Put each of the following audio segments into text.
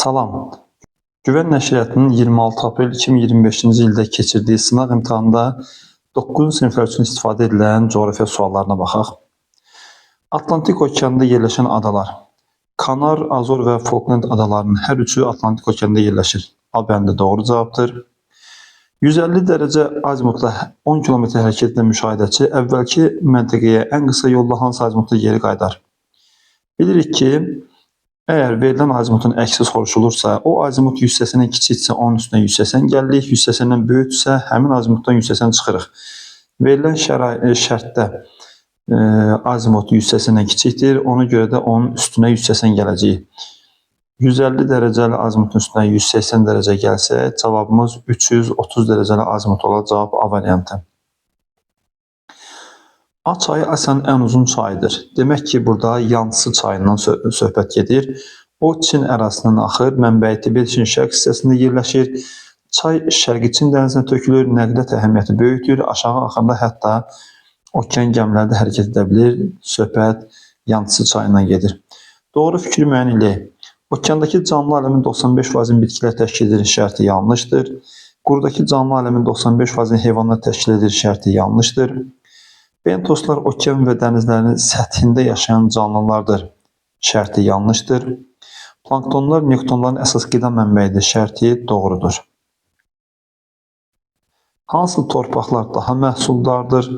Salam. Güvən nəşriyyatının 26 aprel 2025-ci ildə keçirdiyi sınaq imtahanında 9-cu siniflər üçün istifadə edilən coğrafiya suallarına baxaq. Atlantik okeanında yerləşən adalar. Kanar, Azor və Falkland adalarının hər üçü Atlantik okeanında yerləşir. A bəndi doğru cavabdır. 150 dərəcə azimutla 10 km hərəkət edən müşahidəçi əvvəlki məntəqəyə ən qısa yolla hansı azimutla geri qayıdar? Bilirik ki, əgər verilən azimutun əksi soruşulursa, o azimut 180-dən kiçiksə onun üstünə 180 gəlirik, 180-dən böyüksə həmin azimutdan 180 çıxırıq. Verilən şərtdə azimut 180-dən kiçikdir, ona görə də onun üstünə 180 gələcəyik. 150 dərəcəli azimutun üstünə 180 dərəcə gəlsə, cavabımız 330 dərəcəli azimut olacaq, cavab A variantı. A çayı Asiyanın ən uzun çayıdır. Demək ki, burada Yansı çayından söhbət gedir. O, Çin ərazisindən axır, mənbəyi Tibet Çin şərq hissəsində yerləşir. Çay Şərqi Çin dənizinə tökülür, nəqliyyat əhəmiyyəti böyükdür. Aşağı axanda hətta okean gəmiləri də hərəkət edə bilir. Söhbət Yansı çayından gedir. Doğru fikri müəyyən eləyək. Okeandakı canlı aləmin 95%-ni bitkilər təşkil edir, şərti yanlışdır. Qurdakı canlı aləmin 95%-ni heyvanlar təşkil edir, şərti yanlışdır. Bentoslar okean və dənizlərin səthində yaşayan canlılardır, şərti yanlışdır. Planktonlar nektonların əsas qida mənbəyidir, şərti doğrudur. Hansı torpaqlar daha məhsuldardır?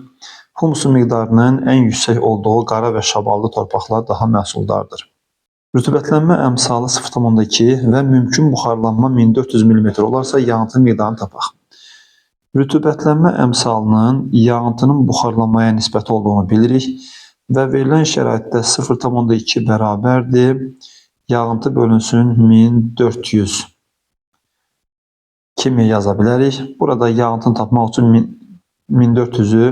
Humusun miqdarının ən yüksək olduğu qara və şaballı torpaqlar daha məhsuldardır. Rütubətlənmə əmsalı 0,2 və mümkün buxarlanma 1400 mm olarsa yağıntı miqdarını tapaq. Rütubətlənmə əmsalının yağıntının buxarlanmaya nisbəti olduğunu bilirik və verilən şəraitdə 0,2 bərabərdir. Yağıntı bölünsün 1400 kimi yaza bilərik. Burada yağıntını tapmaq üçün 1400-ü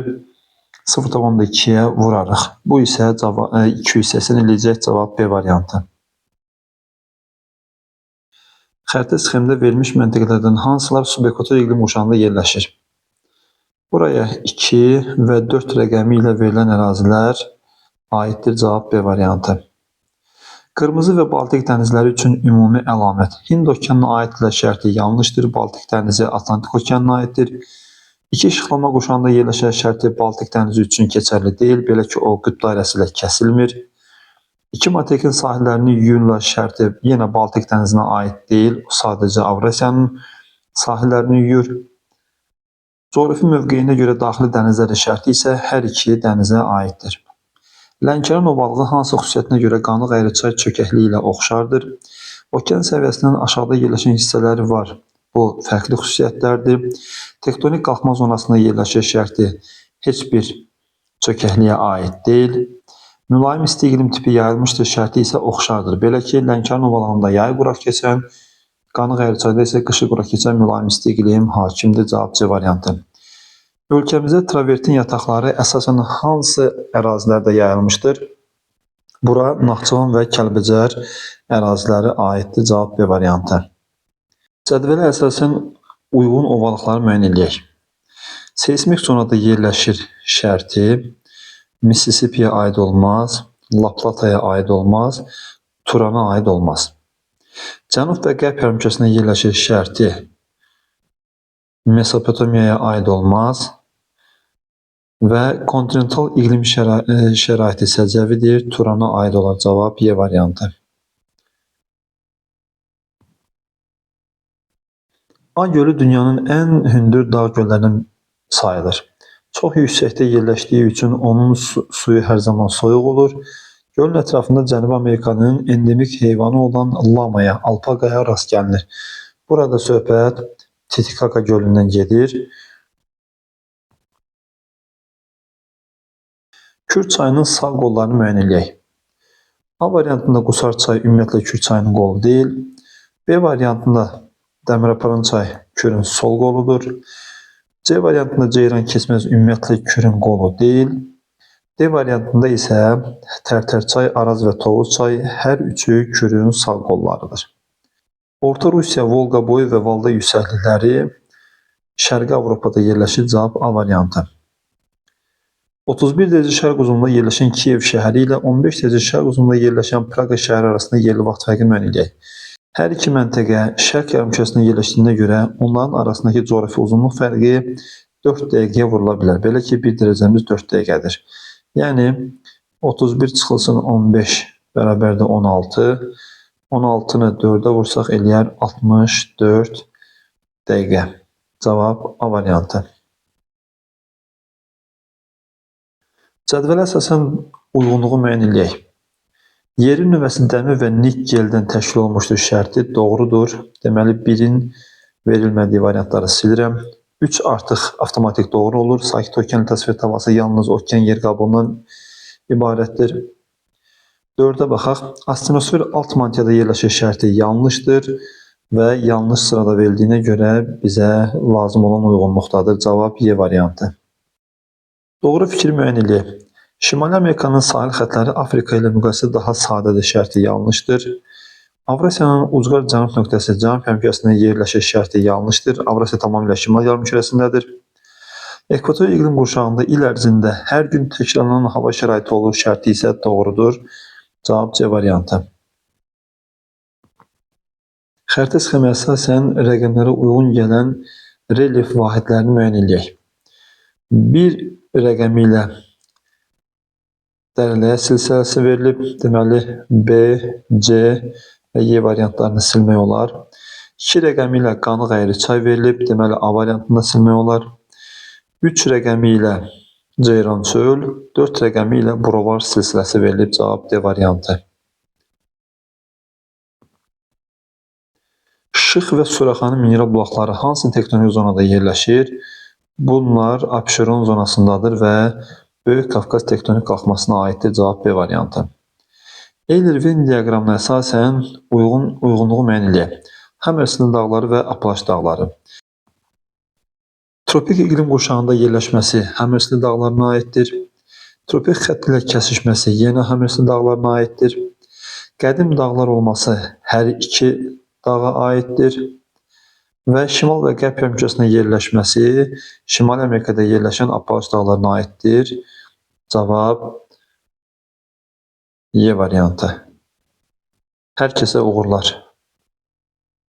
0,2-yə vurarıq. Bu isə 280 eləyəcək, cavab B variantı. Xəritə sxemdə verilmiş məntəqələrdən hansılar subekvator iqlim qurşağında yerləşir? Buraya 2 və 4 rəqəmi ilə verilən ərazilər aiddir, cavab B variantı. Qırmızı və Baltik dənizləri üçün ümumi əlamət. Hind okeanına aiddirlər, şərti yanlışdır. Baltik dənizi Atlantik okeanına aiddir. 2 işıqlama qurşağında yerləşən şərti Baltik dənizi üçün keçərli deyil, belə ki, o qütb dairəsi ilə kəsilmir. 2 materikin sahillərini yuyurlar şərti yenə Baltik dənizinə aid deyil, sadəcə Avrasiyanın sahillərini yuyur. Coğrafi mövqeyinə görə daxili dənizlərin şərti isə hər iki dənizə aiddir. Lənkəran ovalığı hansı xüsusiyyətinə görə Qanıq Əyriçay çökəkliyi ilə oxşardır? Okean səviyyəsindən aşağıda yerləşən hissələri var. Bu, fərqli xüsusiyyətlərdir. Tektonik qalxma zonasında yerləşir şərti heç bir çökəkliyə aid deyil. Mülayim isti iqlim tipi yayılmışdır, şərti isə oxşardır. Belə ki, Lənkəran ovalığında yayı quraq keçən, Qanıq Əyriçayda isə qışı quraq keçən mülayim isti iqlim hakimdir, cavab C variantı. Ölkəmizdə travertin yataqları əsasən hansı ərazilərdə yayılmışdır? Bura Naxçıvan və Kəlbəcər əraziləri aiddir, cavab B variantı. Cədvələ əsasən uyğun ovalıqları müəyyən eləyək. Seismik zonada yerləşir şərti Mississippiyə aid olmaz, La Plataya aid olmaz, Turana aid olmaz. Cənub və qərb yarımkürəsində yerləşir şərti Mesopotamiyaya aid olmaz və kontinental iqlim şəraiti səciyyəvidir, Turana aid olan cavab Y variantı. A gölü dünyanın ən hündür dağ göllərindən sayılır. Çox yüksəkdə yerləşdiyi üçün onun suyu hər zaman soyuq olur. Gölün ətrafında Cənubi Amerikanın endemik heyvanı olan lamaya, alpaqaya rast gəlinir. Burada söhbət Titicaca gölündən gedir. Kür çayının sağ qollarını müəyyən eləyək. A variantında Qusar çayı ümumiyyətlə Kür çayının qolu deyil. B variantında Dəmirapıran çay Kürün sol qoludur. C variantında Ceyran keçməz ümumiyyətlə Kürün qolu deyil. D variantında isə Tərtər çay, Araz və Tovuz çayı hər üçü Kürün sağ qollarıdır. Orta Rusiya, Volqa boyu və Valda yüksəklikləri Şərqi Avropada yerləşir, cavab A variantı. 31 dərəcə şərq uzunluğunda yerləşən Kiyev şəhəri ilə 15 dərəcə şərq uzunluğunda yerləşən Praqa şəhəri arasında yerli vaxt fərqini müəyyən edək. Hər iki məntəqə şərq yarımkürəsində yerləşdiyinə görə onların arasındakı coğrafi uzunluq fərqi 4 dəqiqəyə vurula bilər. Belə ki, bir dərəcəmiz 4 dəqiqədir. Yəni 31 çıxılsın 15 bərabərdir 16. 16-nı 4-ə vursaq eləyər 64 dəqiqə. Cavab A variantı. Cədvələ əsasən uyğunluğu müəyyən edək. Yerin nüvəsi dəmir və nikkeldən təşkil olunmuşdur şərti doğrudur. Deməli, 1-in verilmədiyi variantları silirəm. 3 artıq avtomatik doğru olur. Sakit okean litosfer havası yalnız okean yer qabığından ibarətdir. 4-ə baxaq. Astenosfer alt mantiyada yerləşir şərti yanlışdır və yanlış sırada verildiğinə görə bizə lazım olan uyğunluqdadır. Cavab Y variantı. Doğru fikri müəyyən edək. Şimali Amerikanın sahil xətləri Afrika ilə müqayisədə daha sadədir şərti yanlışdır. Avrasiyanın ucqar cənub nöqtəsi cənub həmkəsində yerləşir şərti yanlışdır. Avrasiya tamamilə şimal yarımkürəsindədir. Ekvator iqlim qurşağında il ərzində hər gün təkrarlanan hava şəraiti olur şərti isə doğrudur. Cavab C variantı. Xəritə sxemaya əsasən rəqəmlərə uyğun gələn relyef vahidlərini müəyyən edək. 1 rəqəmi ilə dərələyə silsiləsi verilib. Deməli, B, C və Y variantlarını silmək olar. 2 rəqəmi ilə qanıq əyri çay verilib. Deməli, A variantını silmək olar. 3 rəqəmi ilə ceyran çöl, 4 rəqəmi ilə Brovar silsiləsi verilib. Cavab D variantı. Şıx və Suraxanı mineral bulaqları hansı tektonik zonada yerləşir? Bunlar Abşeron zonasındadır və Böyük Qafqaz tektonik qalxmasına aiddir. Cavab B variantı. Eyler-Venn diaqramına əsasən uyğunluğu müəyyən edək. Hammersley dağları və Apalaç dağları. Tropik iqlim qurşağında yerləşməsi Hammersley dağlarına aiddir. Tropik xətt ilə kəsişməsi yenə Hammersley dağlarına aiddir. Qədim dağlar olması hər iki dağa aiddir. Və şimal və qərb yarımkürəsində yerləşməsi Şimali Amerikada yerləşən Apalaç dağlarına aiddir. Cavab Y variantı. Hər kəsə uğurlar.